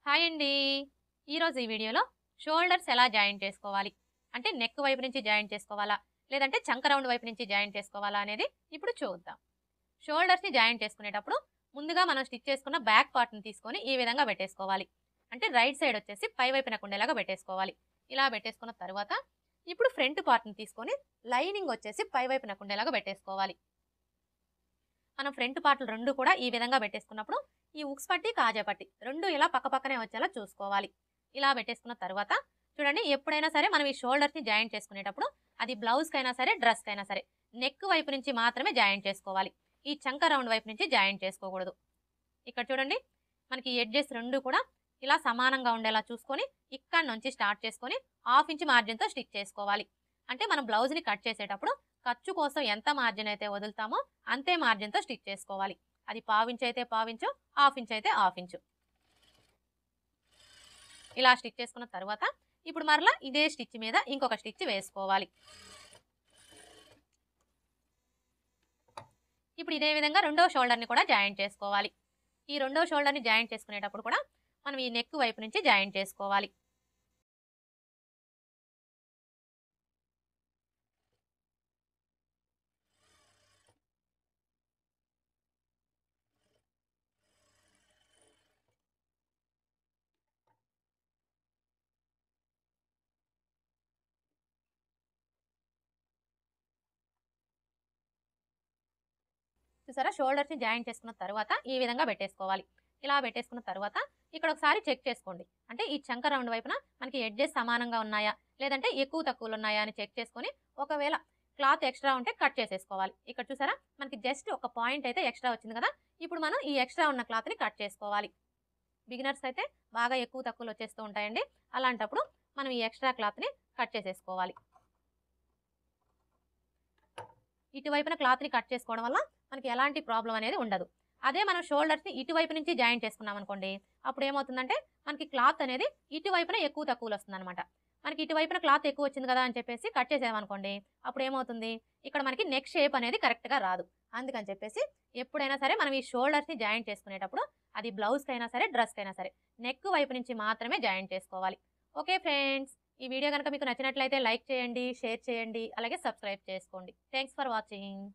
Hi అండి. ఈరోజు ఈ వీడియోలో షోల్డర్స్ ఎలా జాయిన్ చేసుకోవాలి, అంటే నెక్ వైపు నుంచి జాయిన్ చేసుకోవాలా లేదంటే చంక రౌండ్ వైపు నుంచి జాయిన్ చేసుకోవాలా అనేది ఇప్పుడు చూద్దాం. షోల్డర్స్ని జాయిన్ చేసుకునేటప్పుడు ముందుగా మనం స్టిచ్ చేసుకున్న బ్యాక్ పార్ట్ని తీసుకొని ఈ విధంగా పెట్టేసుకోవాలి. అంటే రైట్ సైడ్ వచ్చేసి పై వైపునకు ఉండేలాగా పెట్టేసుకోవాలి. ఇలా పెట్టేసుకున్న తర్వాత ఇప్పుడు ఫ్రంట్ పార్ట్ని తీసుకొని లైనింగ్ వచ్చేసి పై వైపునకు ఉండేలాగా పెట్టేసుకోవాలి. మనం ఫ్రంట్ పార్ట్లు రెండు కూడా ఈ విధంగా పెట్టేసుకున్నప్పుడు ఈ ఉక్స్ పట్టి కాజా పట్టి రెండు ఇలా పక్కపక్కనే వచ్చేలా చూసుకోవాలి. ఇలా పెట్టేసుకున్న తర్వాత చూడండి, ఎప్పుడైనా సరే మనం ఈ షోల్డర్స్ని జాయిన్ చేసుకునేటప్పుడు అది బ్లౌజ్కైనా సరే డ్రెస్కైనా సరే నెక్ వైపు నుంచి మాత్రమే జాయిన్ చేసుకోవాలి. ఈ చంక రౌండ్ వైపు నుంచి జాయిన్ చేసుకోకూడదు. ఇక్కడ చూడండి, మనకి ఎడ్జెస్ రెండు కూడా ఇలా సమానంగా ఉండేలా చూసుకొని ఇక్కడ నుంచి స్టార్ట్ చేసుకొని 1/2 ఇంచ్ మార్జిన్తో స్టిచ్ చేసుకోవాలి. అంటే మనం బ్లౌజ్ని కట్ చేసేటప్పుడు ఖర్చు కోసం ఎంత మార్జిన్ అయితే వదులుతామో అంతే మార్జిన్తో స్టిచ్ చేసుకోవాలి. అది 1/4 ఇంచ్ అయితే 1/4 ఇంచు, 1/2 ఇంచ్ అయితే 1/2 ఇంచు. ఇలా స్టిచ్ చేసుకున్న తర్వాత ఇప్పుడు మరలా ఇదే స్టిచ్ మీద ఇంకొక స్టిచ్ వేసుకోవాలి. ఇప్పుడు ఇదే విధంగా రెండో షోల్డర్ని కూడా జాయిన్ చేసుకోవాలి. ఈ రెండో షోల్డర్ని జాయిన్ చేసుకునేటప్పుడు కూడా మనం ఈ నెక్ వైపు నుంచి జాయిన్ చేసుకోవాలి. చూసారా, షోల్డర్స్ని జాయిన్ చేసుకున్న తర్వాత ఈ విధంగా పెట్టేసుకోవాలి. ఇలా పెట్టేసుకున్న తర్వాత ఇక్కడ ఒకసారి చెక్ చేసుకోండి. అంటే ఈ చంక రౌండ్ వైపున మనకి ఎడ్జెస్ సమానంగా ఉన్నాయా లేదంటే ఎక్కువ తక్కువలు ఉన్నాయా అని చెక్ చేసుకొని ఒకవేళ క్లాత్ ఎక్స్ట్రా ఉంటే కట్ చేసేసుకోవాలి. ఇక్కడ చూసారా, మనకి జస్ట్ ఒక పాయింట్ అయితే ఎక్స్ట్రా వచ్చింది కదా. ఇప్పుడు మనం ఈ ఎక్స్ట్రా ఉన్న క్లాత్ని కట్ చేసుకోవాలి. బిగినర్స్ అయితే బాగా ఎక్కువ తక్కువలు వచ్చేస్తూ ఉంటాయండి. అలాంటప్పుడు మనం ఈ ఎక్స్ట్రా క్లాత్ని కట్ చేసేసుకోవాలి. ఇటువైపున క్లాత్ని కట్ చేసుకోవడం వల్ల మనకి ఎలాంటి ప్రాబ్లం అనేది ఉండదు. అదే మనం షోల్డర్స్ని ఇటువైపు నుంచి జాయిన్ చేసుకున్నాం అనుకోండి, అప్పుడు ఏమవుతుందంటే మనకి క్లాత్ అనేది ఇటువైపున ఎక్కువ తక్కువలు వస్తుంది అనమాట. మనకి ఇటువైపున క్లాత్ ఎక్కువ వచ్చింది కదా అని చెప్పేసి కట్ చేసామనుకోండి, అప్పుడు ఏమవుతుంది, ఇక్కడ మనకి నెక్ షేప్ అనేది కరెక్ట్గా రాదు. అందుకని చెప్పేసి ఎప్పుడైనా సరే మనం ఈ షోల్డర్స్ని జాయిన్ చేసుకునేటప్పుడు అది బ్లౌజ్కైనా సరే డ్రెస్కైనా సరే నెక్ వైపు నుంచి మాత్రమే జాయిన్ చేసుకోవాలి. ఓకే ఫ్రెండ్స్, ఈ వీడియో కనుక మీకు నచ్చినట్లయితే లైక్ చేయండి, షేర్ చేయండి, అలాగే సబ్స్క్రైబ్ చేసుకోండి. Thanks for watching.